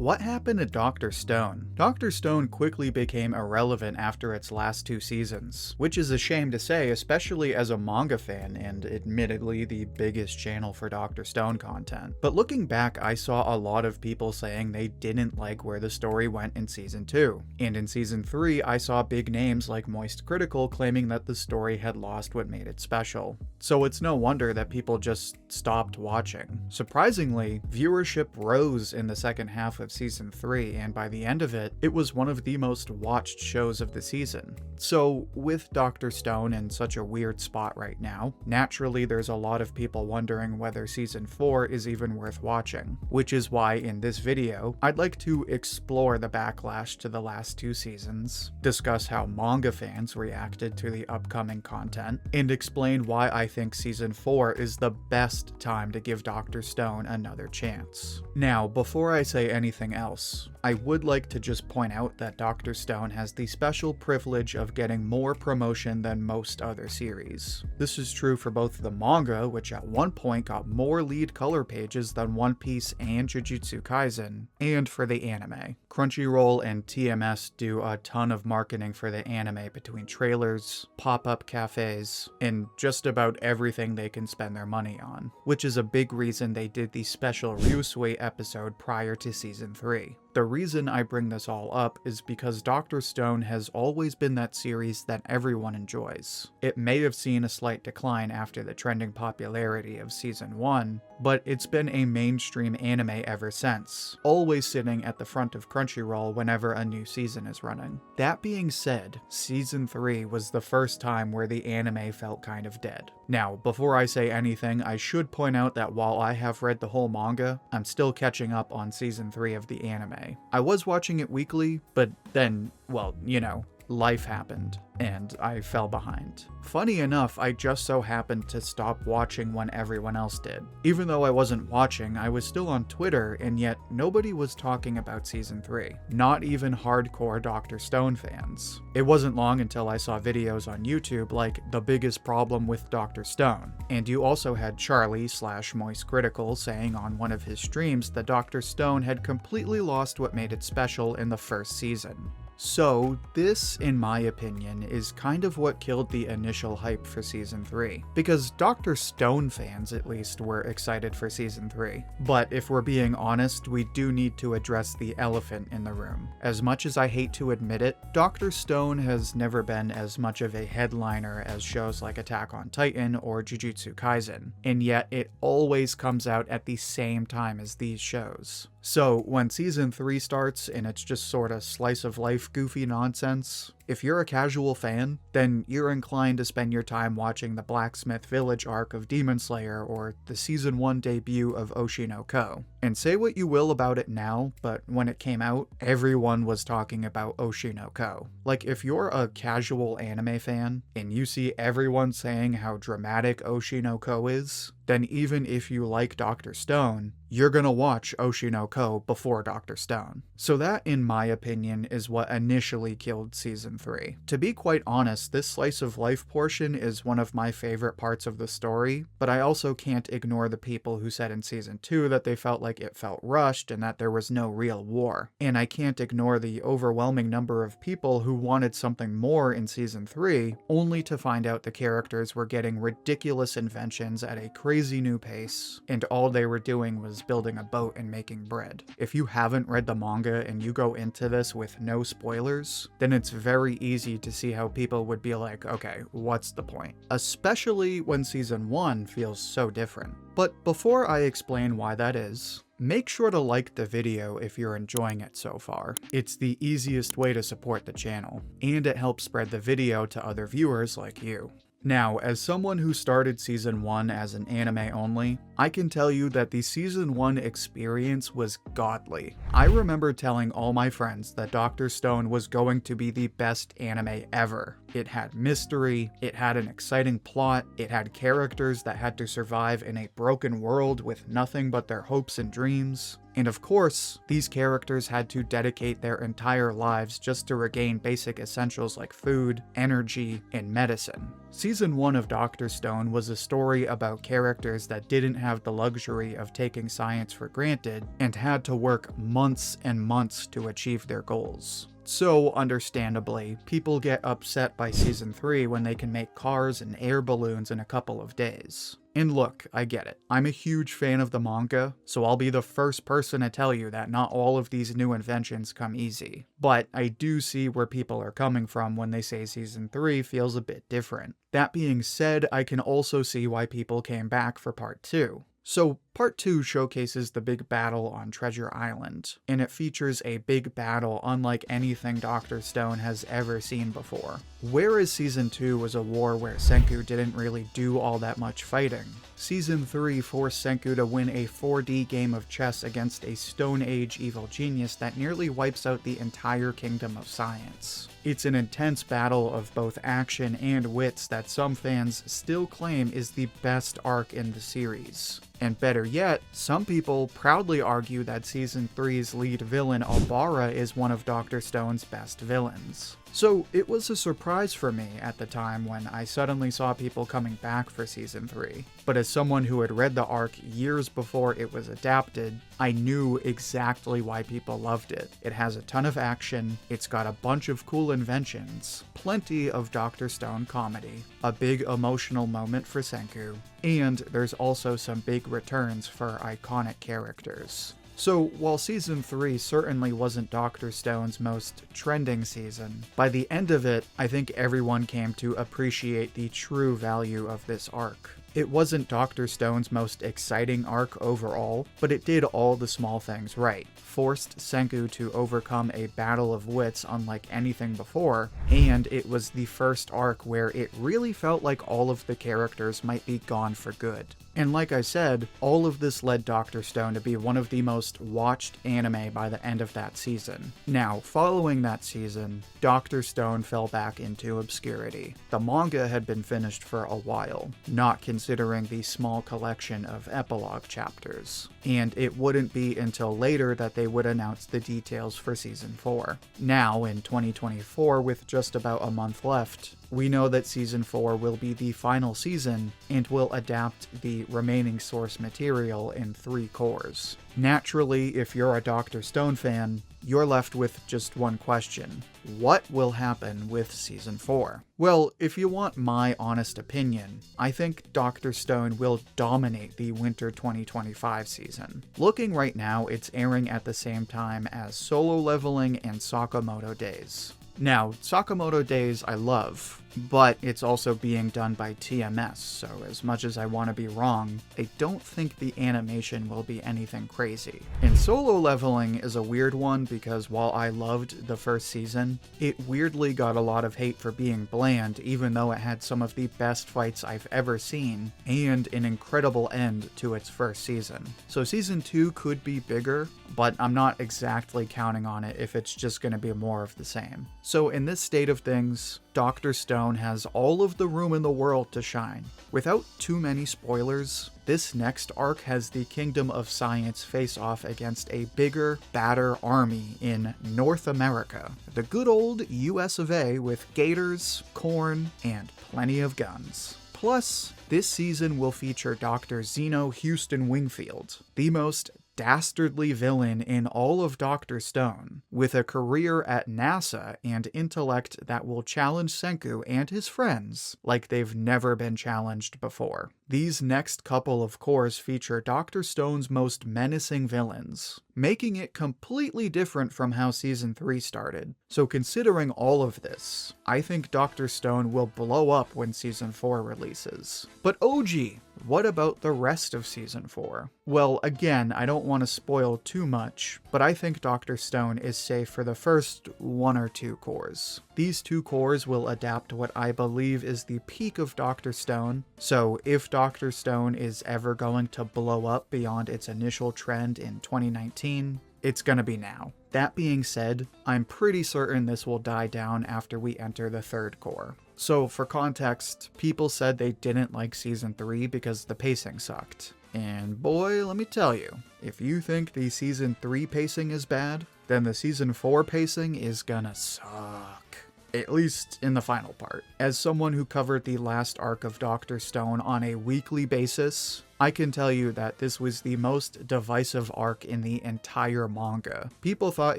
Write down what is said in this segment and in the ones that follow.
What happened to Dr. Stone? Dr. Stone quickly became irrelevant after its last 2 seasons, which is a shame to say, especially as a manga fan and admittedly the biggest channel for Dr. Stone content. But looking back, I saw a lot of people saying they didn't like where the story went in Season 2. And in Season 3, I saw big names like Moist Critical claiming that the story had lost what made it special. So it's no wonder that people just stopped watching. Surprisingly, viewership rose in the second half of Season 3, and by the end of it, it was one of the most watched shows of the season. So, with Dr. Stone in such a weird spot right now, naturally there's a lot of people wondering whether Season 4 is even worth watching, which is why in this video, I'd like to explore the backlash to the last 2 seasons, discuss how manga fans reacted to the upcoming content, and explain why I think Season 4 is the best time to give Dr. Stone another chance. Now, before I say anything else, I would like to just point out that Dr. Stone has the special privilege of getting more promotion than most other series. This is true for both the manga, which at one point got more lead color pages than One Piece and Jujutsu Kaisen, and for the anime. Crunchyroll and TMS do a ton of marketing for the anime between trailers, pop-up cafes, and just about everything they can spend their money on, which is a big reason they did the special Ryusui episode prior to Season 3. The reason I bring this all up is because Dr. Stone has always been that series that everyone enjoys. It may have seen a slight decline after the trending popularity of Season 1, but it's been a mainstream anime ever since, always sitting at the front of Crunchyroll whenever a new season is running. That being said, Season 3 was the first time where the anime felt kind of dead. Now, before I say anything, I should point out that while I have read the whole manga, I'm still catching up on Season 3 of the anime. I was watching it weekly, but then, well, you know, life happened, and I fell behind. Funny enough, I just so happened to stop watching when everyone else did. Even though I wasn't watching, I was still on Twitter, and yet nobody was talking about Season 3. Not even hardcore Dr. Stone fans. It wasn't long until I saw videos on YouTube like the biggest problem with Dr. Stone. And you also had Charlie/Moist Critical saying on one of his streams that Dr. Stone had completely lost what made it special in the first season. So, this, in my opinion, is kind of what killed the initial hype for Season 3. Because Dr. Stone fans, at least, were excited for Season 3. But if we're being honest, we do need to address the elephant in the room. As much as I hate to admit it, Dr. Stone has never been as much of a headliner as shows like Attack on Titan or Jujutsu Kaisen, and yet it always comes out at the same time as these shows. So, when Season 3 starts and it's just sorta slice of life goofy nonsense, if you're a casual fan, then you're inclined to spend your time watching the Blacksmith Village arc of Demon Slayer or the Season 1 debut of Oshi no Ko. And say what you will about it now, but when it came out, everyone was talking about Oshi no Ko. Like, if you're a casual anime fan, and you see everyone saying how dramatic Oshi no Ko is, then even if you like Dr. Stone, you're gonna watch Oshi no Ko before Dr. Stone. So that, in my opinion, is what initially killed Season 3. To be quite honest, this slice of life portion is one of my favorite parts of the story, but I also can't ignore the people who said in Season 2 that they felt like it felt rushed and that there was no real war. And I can't ignore the overwhelming number of people who wanted something more in Season 3, only to find out the characters were getting ridiculous inventions at a crazy new pace, and all they were doing was building a boat and making bread. If you haven't read the manga and you go into this with no spoilers, then it's very easy to see how people would be like, okay, what's the point? Especially when Season 1 feels so different. But before I explain why that is, make sure to like the video if you're enjoying it so far. It's the easiest way to support the channel, and it helps spread the video to other viewers like you. Now, as someone who started Season 1 as an anime only, I can tell you that the Season 1 experience was godly. I remember telling all my friends that Dr. Stone was going to be the best anime ever, it had mystery, it had an exciting plot, it had characters that had to survive in a broken world with nothing but their hopes and dreams. And of course, these characters had to dedicate their entire lives just to regain basic essentials like food, energy, and medicine. Season 1 of Dr. Stone was a story about characters that didn't have the luxury of taking science for granted and had to work months and months to achieve their goals. So, understandably, people get upset by Season 3 when they can make cars and air balloons in a couple of days. And look, I get it. I'm a huge fan of the manga, so I'll be the first person to tell you that not all of these new inventions come easy. But I do see where people are coming from when they say Season 3 feels a bit different. That being said, I can also see why people came back for Part 2. So, Part 2 showcases the big battle on Treasure Island, and it features a big battle unlike anything Dr. Stone has ever seen before. Whereas Season 2 was a war where Senku didn't really do all that much fighting, Season 3 forced Senku to win a 4D game of chess against a Stone Age evil genius that nearly wipes out the entire kingdom of science. It's an intense battle of both action and wits that some fans still claim is the best arc in the series. And better yet, some people proudly argue that Season 3's lead villain, Obara, is one of Dr. Stone's best villains. So it was a surprise for me at the time when I suddenly saw people coming back for Season 3. But as someone who had read the arc years before it was adapted, I knew exactly why people loved it. It has a ton of action, it's got a bunch of cool inventions, plenty of Dr. Stone comedy, a big emotional moment for Senku, and there's also some big returns for iconic characters. So, while Season 3 certainly wasn't Dr. Stone's most trending season, by the end of it, I think everyone came to appreciate the true value of this arc. It wasn't Dr. Stone's most exciting arc overall, but it did all the small things right. Forced Senku to overcome a battle of wits unlike anything before, and it was the first arc where it really felt like all of the characters might be gone for good. And like I said, all of this led Dr. Stone to be one of the most watched anime by the end of that season. Now, following that season, Dr. Stone fell back into obscurity. The manga had been finished for a while, not considering the small collection of epilogue chapters, and it wouldn't be until later that they would announce the details for Season 4. Now, in 2024, with just about a month left, we know that Season 4 will be the final season and will adapt the remaining source material in 3 cores. Naturally, if you're a Dr. Stone fan, you're left with just one question. What will happen with Season 4? Well, if you want my honest opinion, I think Dr. Stone will dominate the winter 2025 season. Looking right now, it's airing at the same time as Solo Leveling and Sakamoto Days. Now, Sakamoto Days I love, but it's also being done by TMS, so as much as I want to be wrong, I don't think the animation will be anything crazy. And Solo Leveling is a weird one because while I loved the first season, it weirdly got a lot of hate for being bland even though it had some of the best fights I've ever seen, and an incredible end to its first season. So Season 2 could be bigger, but I'm not exactly counting on it if it's just going to be more of the same. So in this state of things, Dr. Stone has all of the room in the world to shine. Without too many spoilers, this next arc has the Kingdom of Science face off against a bigger, badder army in North America. The good old US of A with gators, corn, and plenty of guns. Plus, this season will feature Dr. Zeno Houston Wingfield, the most dastardly villain in all of Dr. Stone, with a career at NASA and intellect that will challenge Senku and his friends like they've never been challenged before. These next couple of cores feature Dr. Stone's most menacing villains, making it completely different from how Season 3 started. So considering all of this, I think Dr. Stone will blow up when Season 4 releases. But Ouji, what about the rest of Season 4? Well, again, I don't want to spoil too much, but I think Dr. Stone is safe for the first 1 or 2 cores. These 2 cores will adapt what I believe is the peak of Dr. Stone, so if Dr. Stone is ever going to blow up beyond its initial trend in 2019, it's gonna be now. That being said, I'm pretty certain this will die down after we enter the third core. So for context, people said they didn't like Season 3 because the pacing sucked. And boy, let me tell you, if you think the Season 3 pacing is bad, then the Season 4 pacing is gonna suck. At least in the final part. As someone who covered the last arc of Dr. Stone on a weekly basis, I can tell you that this was the most divisive arc in the entire manga. People thought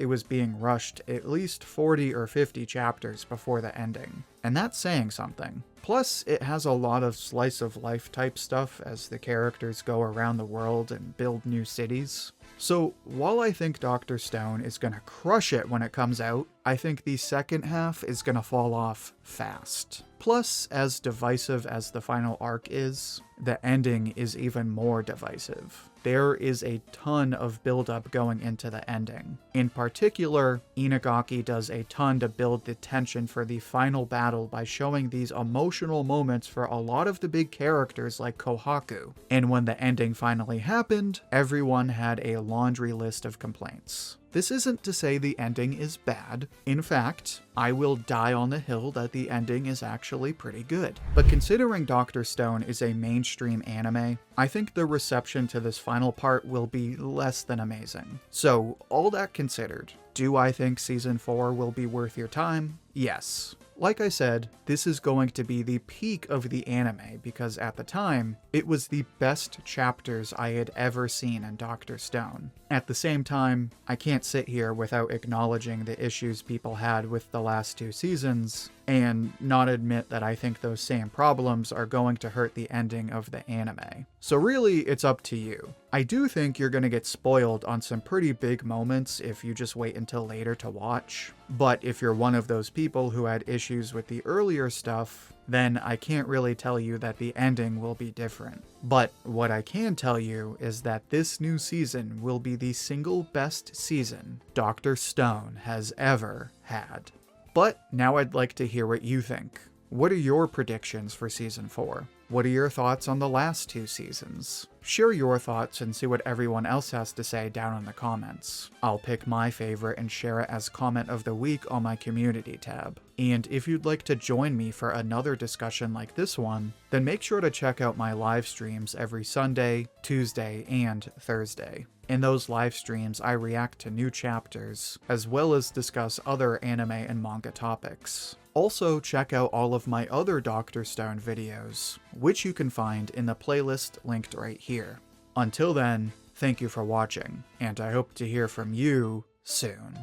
it was being rushed at least 40 or 50 chapters before the ending. And that's saying something. Plus, it has a lot of slice of life type stuff as the characters go around the world and build new cities. So, while I think Dr. Stone is gonna crush it when it comes out, I think the second half is gonna fall off fast. Plus, as divisive as the final arc is, the ending is even more divisive. There is a ton of buildup going into the ending. In particular, Inagaki does a ton to build the tension for the final battle by showing these emotional moments for a lot of the big characters like Kohaku. And when the ending finally happened, everyone had a laundry list of complaints. This isn't to say the ending is bad. In fact, I will die on the hill that the ending is actually pretty good. But considering Dr. Stone is a mainstream anime, I think the reception to this final part will be less than amazing. So, all that considered, do I think Season 4 will be worth your time? Yes. Like I said, this is going to be the peak of the anime because at the time, it was the best chapters I had ever seen in Dr. Stone. At the same time, I can't sit here without acknowledging the issues people had with the last 2 seasons, and not admit that I think those same problems are going to hurt the ending of the anime. So really, it's up to you. I do think you're gonna get spoiled on some pretty big moments if you just wait until later to watch, but if you're one of those people who had issues with the earlier stuff, then I can't really tell you that the ending will be different. But what I can tell you is that this new season will be the single best season Dr. Stone has ever had. But now I'd like to hear what you think. What are your predictions for Season 4? What are your thoughts on the last 2 seasons? Share your thoughts and see what everyone else has to say down in the comments. I'll pick my favorite and share it as comment of the week on my community tab. And if you'd like to join me for another discussion like this one, then make sure to check out my live streams every Sunday, Tuesday, and Thursday. In those live streams, I react to new chapters, as well as discuss other anime and manga topics. Also, check out all of my other Dr. Stone videos, which you can find in the playlist linked right here. Until then, thank you for watching, and I hope to hear from you soon.